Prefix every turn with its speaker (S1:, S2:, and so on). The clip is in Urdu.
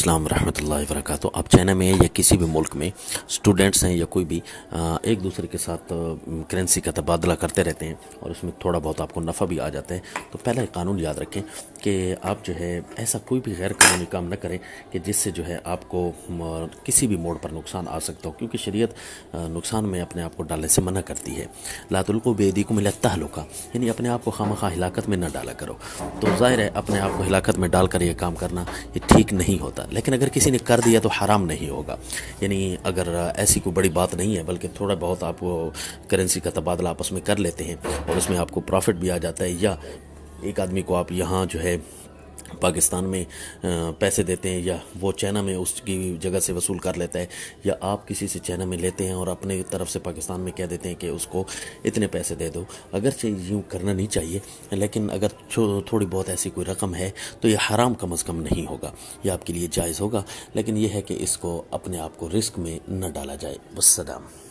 S1: السلام ورحمۃ اللہ وبرکاتہ۔ آپ چائنا میں یا کسی بھی ملک میں اسٹوڈنٹس ہیں یا کوئی بھی ایک دوسرے کے ساتھ کرنسی کا تبادلہ کرتے رہتے ہیں اور اس میں تھوڑا بہت آپ کو نفع بھی آ جاتا ہے، تو پہلا ایک قانون یاد رکھیں کہ آپ جو ہے ایسا کوئی بھی غیر قانونی کام نہ کریں کہ جس سے جو ہے آپ کو کسی بھی موڑ پر نقصان آ سکتا ہو، کیونکہ شریعت نقصان میں اپنے آپ کو ڈالنے سے منع کرتی ہے۔ لا تلقوا بایدیکم الی التہلکہ، یعنی اپنے آپ کو خواہ ہلاکت میں نہ ڈالا کرو۔ تو ظاہر ہے اپنے آپ کو ہلاکت میں ڈال کر یہ کام کرنا یہ ٹھیک نہیں ہوتا، لیکن اگر کسی نے کر دیا تو حرام نہیں ہوگا۔ یعنی اگر ایسی کوئی بڑی بات نہیں ہے، بلکہ تھوڑا بہت آپ وہ کرنسی کا تبادلہ آپس میں کر لیتے ہیں اور اس میں آپ کو پروفٹ بھی آ جاتا ہے، یا ایک آدمی کو آپ یہاں جو ہے پاکستان میں پیسے دیتے ہیں یا وہ چائنا میں اس کی جگہ سے وصول کر لیتا ہے، یا آپ کسی سے چائنا میں لیتے ہیں اور اپنے طرف سے پاکستان میں کہہ دیتے ہیں کہ اس کو اتنے پیسے دے دو۔ اگرچہ یوں کرنا نہیں چاہیے، لیکن اگر تھوڑی بہت ایسی کوئی رقم ہے تو یہ حرام کم از کم نہیں ہوگا، یہ آپ کے لیے جائز ہوگا، لیکن یہ ہے کہ اس کو اپنے آپ کو رسک میں نہ ڈالا جائے۔ والسلام۔